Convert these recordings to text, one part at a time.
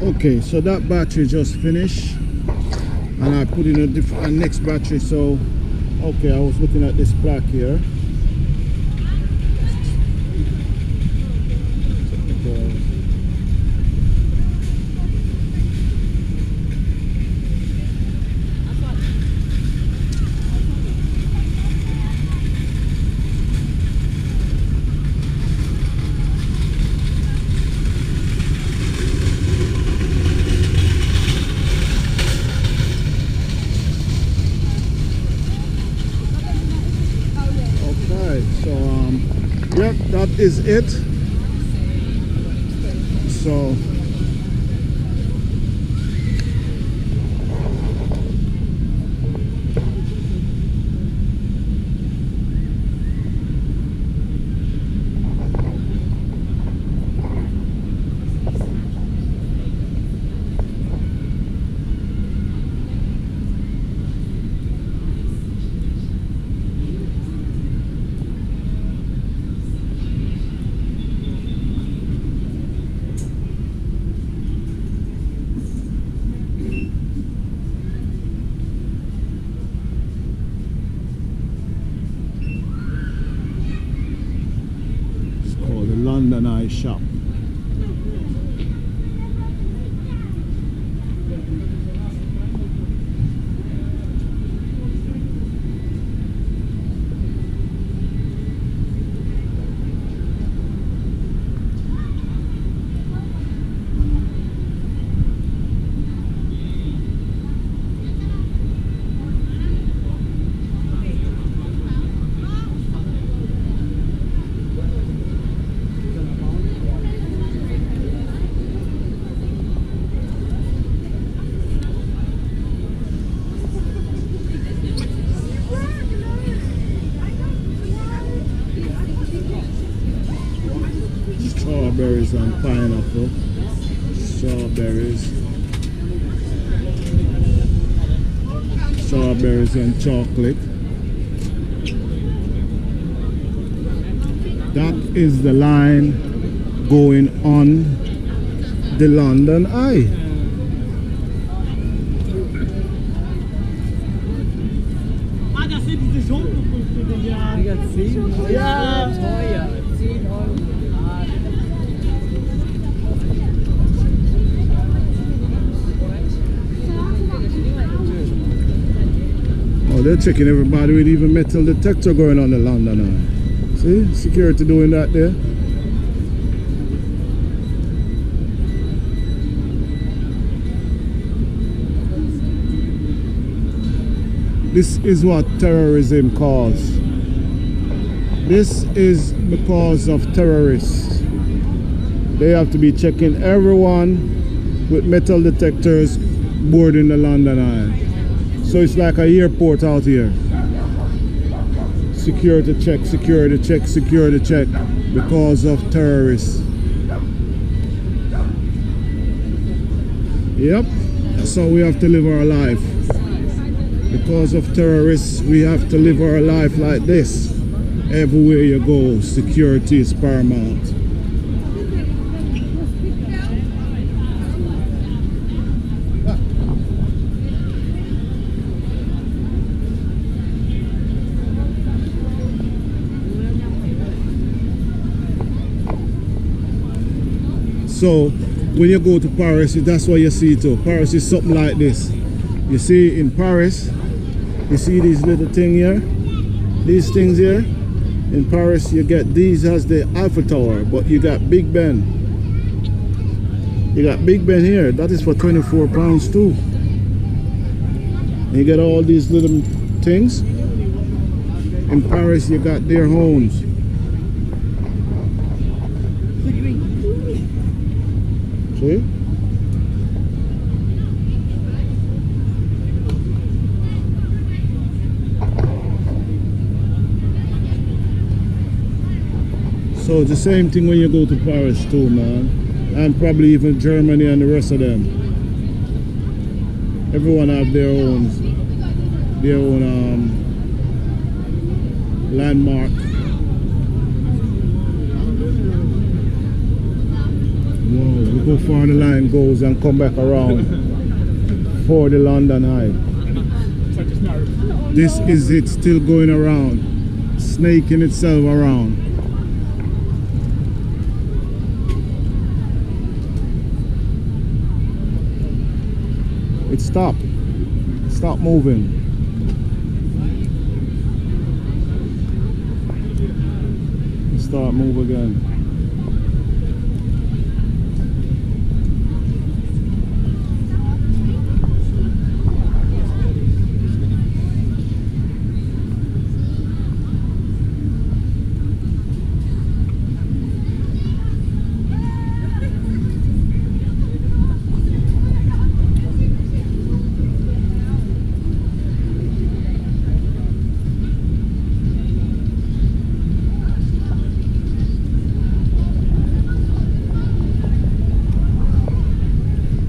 Okay, so that battery just finished, and I put in a different next battery. So okay, I was looking at this plaque here. Yep, that is it. So London Eye shop. Strawberries and pineapple, strawberries and chocolate. That is the line going on the London Eye. Oh, they're checking everybody with even metal detector going on the London Eye. See, security doing that there. This is what terrorism causes. This is because of terrorists. They have to be checking everyone with metal detectors boarding the London Eye. So it's like an airport out here. Security check, security check, security check because of terrorists. Yep, that's how we have to live our life. Because of terrorists, we have to live our life like this. Everywhere you go, security is paramount. So when you go to Paris, that's what you see too. Paris is something like this. You see in Paris, you see these little things here, these things here. In Paris you get these as the Eiffel Tower, but you got Big Ben. You got Big Ben here, that is for £24 too. And you get all these little things. In Paris you got their homes. See? So it's the same thing when you go to Paris too, man. And probably even Germany and the rest of them. Everyone have their own landmark. Wow, we go far the line goes and come back around for the London Eye. This is it still going around, snaking itself around. It stopped. Stop moving. Start move again.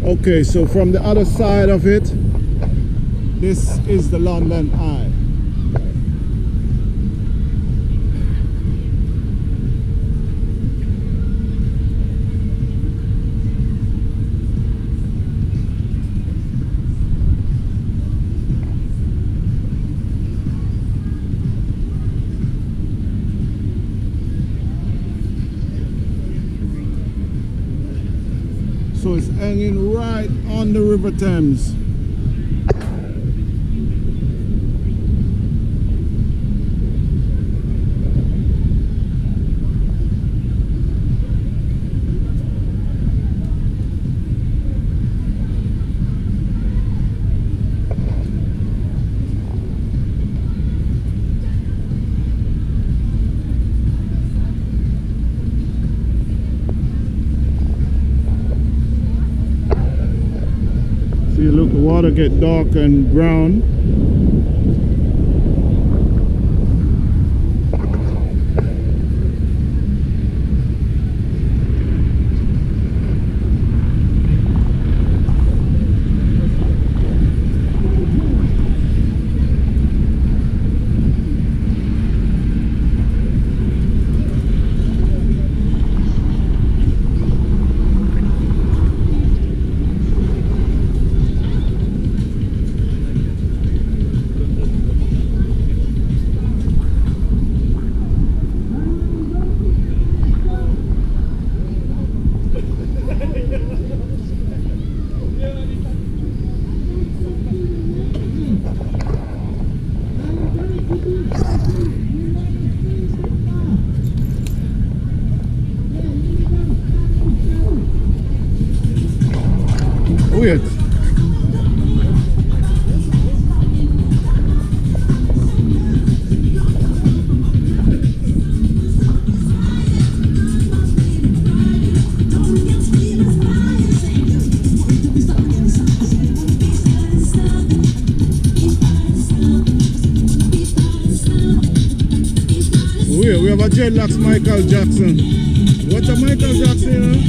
Okay, so from the other side of it, this is the London Eye. So it's hanging right on the River Thames. See, look, the water get dark and brown. Wait. We have a dreadlocks Michael Jackson. What's a Michael Jackson, you know?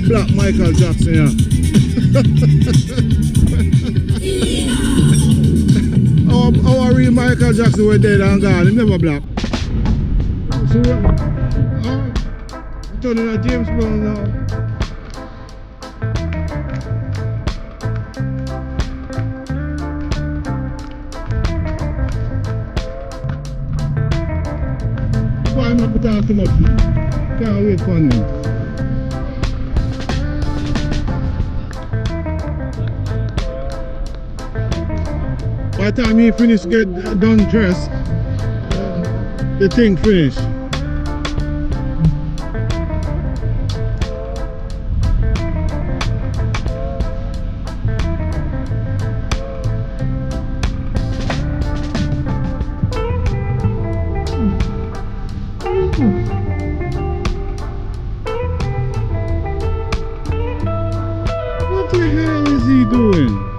Black Michael Jackson, yeah. Our real Michael Jackson were dead and gone, he never black. See what? Turning a James Brown now. Why not put out too much? Can't wait for him. By the time he finish get done dressed, the thing finish. the hell is he doing?